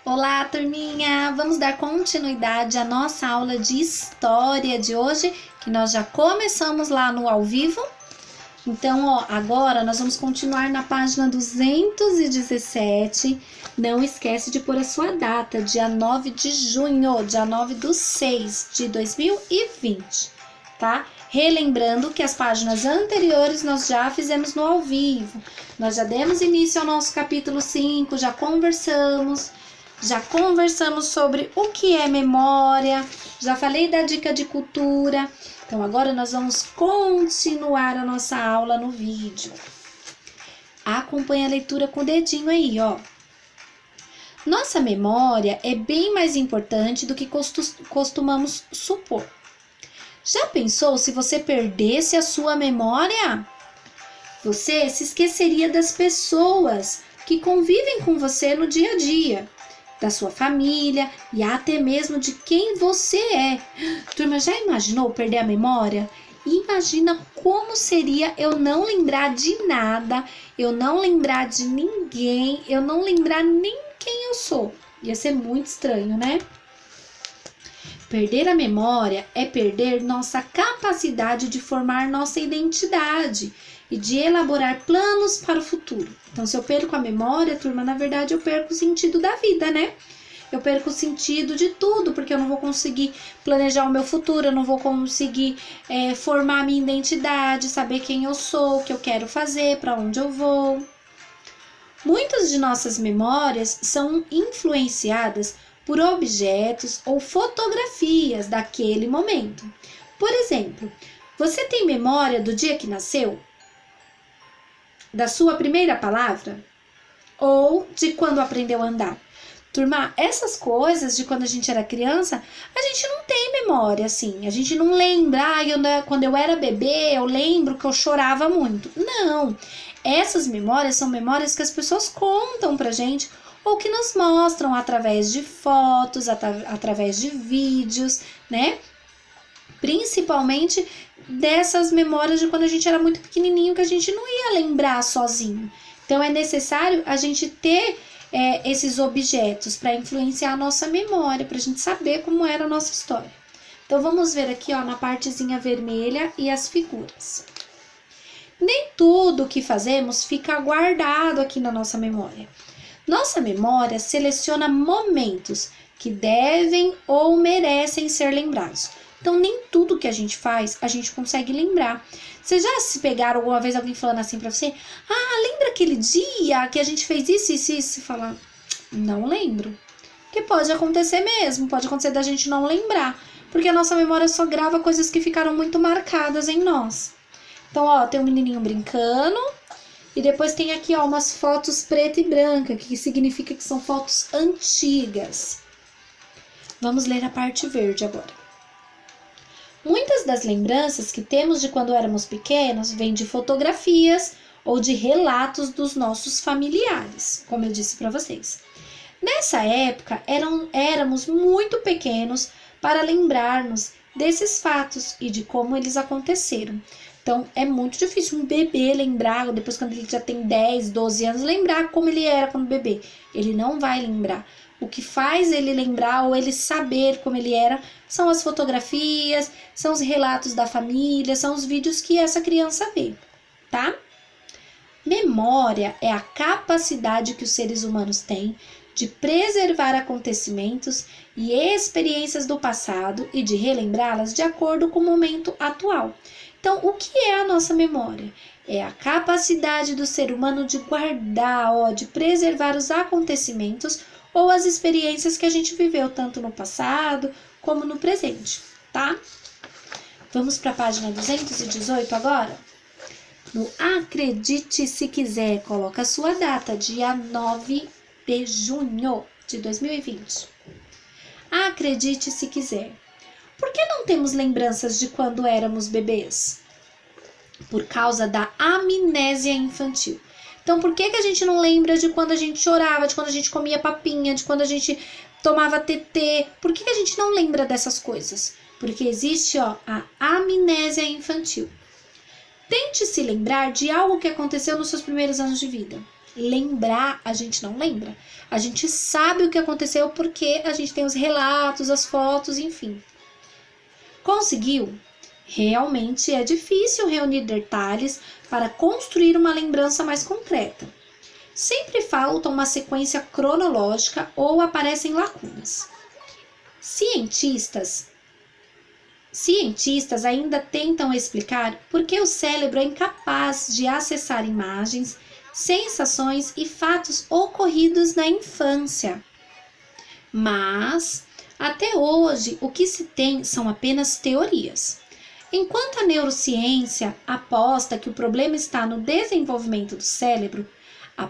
Olá, turminha! Vamos dar continuidade à nossa aula de história de hoje, que nós já começamos lá no ao vivo. Então, agora nós vamos continuar na página 217. Não esquece de pôr a sua data, dia 9 de junho, dia 9/6 de 2020, tá? Relembrando que as páginas anteriores nós já fizemos no ao vivo. Nós já demos início ao nosso capítulo 5, já conversamos sobre o que é memória, já falei da dica de cultura. Então, agora nós vamos continuar a nossa aula no vídeo. Acompanhe a leitura com o dedinho aí, ó. Nossa memória é bem mais importante do que costumamos supor. Já pensou se você perdesse a sua memória? Você se esqueceria das pessoas que convivem com você no dia a dia, da sua família e até mesmo de quem você é. Turma, já imaginou perder a memória? Imagina como seria eu não lembrar de nada, eu não lembrar de ninguém, eu não lembrar nem quem eu sou. Ia ser muito estranho, né? Perder a memória é perder nossa capacidade de formar nossa identidade e de elaborar planos para o futuro. Então, se eu perco a memória, turma, na verdade eu perco o sentido da vida, né? Eu perco o sentido de tudo, porque eu não vou conseguir planejar o meu futuro, eu não vou conseguir formar a minha identidade, saber quem eu sou, o que eu quero fazer, para onde eu vou. Muitas de nossas memórias são influenciadas por objetos ou fotografias daquele momento. Por exemplo, você tem memória do dia que nasceu? Da sua primeira palavra? Ou de quando aprendeu a andar? Turma, essas coisas de quando a gente era criança, a gente não tem memória, assim. A gente não lembra, quando eu era bebê, eu lembro que eu chorava muito. Não, essas memórias são memórias que as pessoas contam pra gente ou que nos mostram através de fotos, através de vídeos, né? Principalmente dessas memórias de quando a gente era muito pequenininho, que a gente não ia lembrar sozinho. Então, é necessário a gente ter esses objetos para influenciar a nossa memória, para a gente saber como era a nossa história. Então, vamos ver aqui, ó, na partezinha vermelha e as figuras. Nem tudo o que fazemos fica guardado aqui na nossa memória. Nossa memória seleciona momentos que devem ou merecem ser lembrados. Então, nem tudo que a gente faz, a gente consegue lembrar. Vocês já se pegaram alguma vez alguém falando assim pra você? Ah, lembra aquele dia que a gente fez isso, isso, isso? E falar, não lembro. Porque pode acontecer mesmo, pode acontecer da gente não lembrar. Porque a nossa memória só grava coisas que ficaram muito marcadas em nós. Então, ó, tem um menininho brincando. E depois tem aqui, ó, umas fotos preta e branca, que significa que são fotos antigas. Vamos ler a parte verde agora. Muitas das lembranças que temos de quando éramos pequenos vêm de fotografias ou de relatos dos nossos familiares, como eu disse para vocês. Nessa época, éramos muito pequenos para lembrarmos desses fatos e de como eles aconteceram. Então, é muito difícil um bebê lembrar, depois quando ele já tem 10, 12 anos, lembrar como ele era quando bebê. Ele não vai lembrar. O que faz ele lembrar ou ele saber como ele era são as fotografias, são os relatos da família, são os vídeos que essa criança vê, tá? Memória é a capacidade que os seres humanos têm de preservar acontecimentos e experiências do passado e de relembrá-las de acordo com o momento atual. Então, o que é a nossa memória? É a capacidade do ser humano de guardar, de preservar os acontecimentos ou as experiências que a gente viveu, tanto no passado como no presente, tá? Vamos para a página 218 agora? No Acredite Se Quiser, coloca a sua data, dia 9 de junho de 2020. Acredite se quiser. Por que não temos lembranças de quando éramos bebês? Por causa da amnésia infantil. Então, por que a gente não lembra de quando a gente chorava, de quando a gente comia papinha, de quando a gente tomava tetê? Por que a gente não lembra dessas coisas? Porque existe, a amnésia infantil. Tente se lembrar de algo que aconteceu nos seus primeiros anos de vida. lembrar, a gente não lembra. A gente sabe o que aconteceu porque a gente tem os relatos, as fotos, enfim. Conseguiu? Realmente é difícil reunir detalhes para construir uma lembrança mais concreta. Sempre falta uma sequência cronológica ou aparecem lacunas. Cientistas ainda tentam explicar por que o cérebro é incapaz de acessar imagens, sensações e fatos ocorridos na infância. Mas, até hoje, o que se tem são apenas teorias. Enquanto a neurociência aposta que o problema está no desenvolvimento do cérebro, a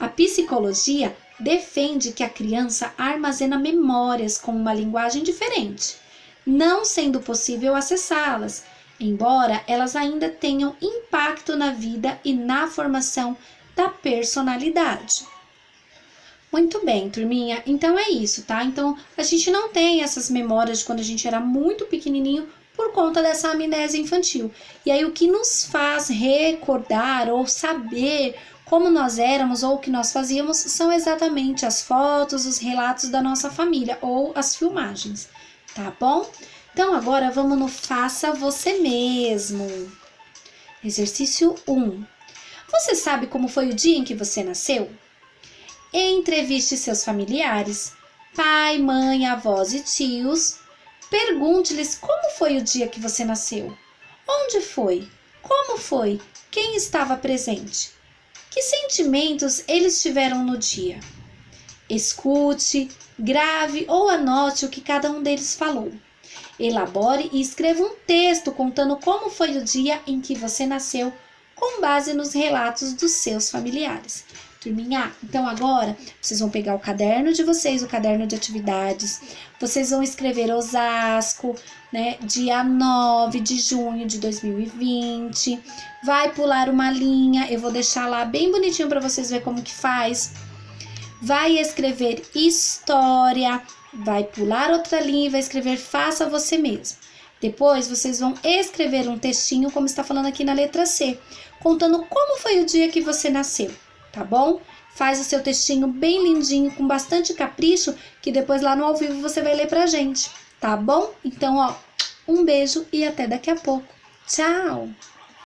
psicologia defende que a criança armazena memórias com uma linguagem diferente, não sendo possível acessá-las, embora elas ainda tenham impacto na vida e na formação da personalidade. Muito bem, turminha. Então é isso, tá? Então a gente não tem essas memórias de quando a gente era muito pequenininho por conta dessa amnésia infantil. E aí o que nos faz recordar ou saber como nós éramos ou o que nós fazíamos são exatamente as fotos, os relatos da nossa família ou as filmagens, tá bom? Então agora vamos no Faça Você Mesmo. Exercício 1. Você sabe como foi o dia em que você nasceu? Entreviste seus familiares, pai, mãe, avós e tios. Pergunte-lhes como foi o dia que você nasceu. Onde foi? Como foi? Quem estava presente? Que sentimentos eles tiveram no dia? Escute, grave ou anote o que cada um deles falou. Elabore e escreva um texto contando como foi o dia em que você nasceu, com base nos relatos dos seus familiares. Turminha, então agora vocês vão pegar o caderno de vocês, o caderno de atividades. Vocês vão escrever Osasco, né, dia 9 de junho de 2020. Vai pular uma linha, eu vou deixar lá bem bonitinho para vocês verem como que faz. Vai escrever história, vai pular outra linha e vai escrever Faça Você Mesmo. Depois vocês vão escrever um textinho, como está falando aqui na letra C, contando como foi o dia que você nasceu. Tá bom? Faz o seu textinho bem lindinho, com bastante capricho, que depois lá no ao vivo você vai ler pra gente, tá bom? Então, ó, um beijo e até daqui a pouco. Tchau!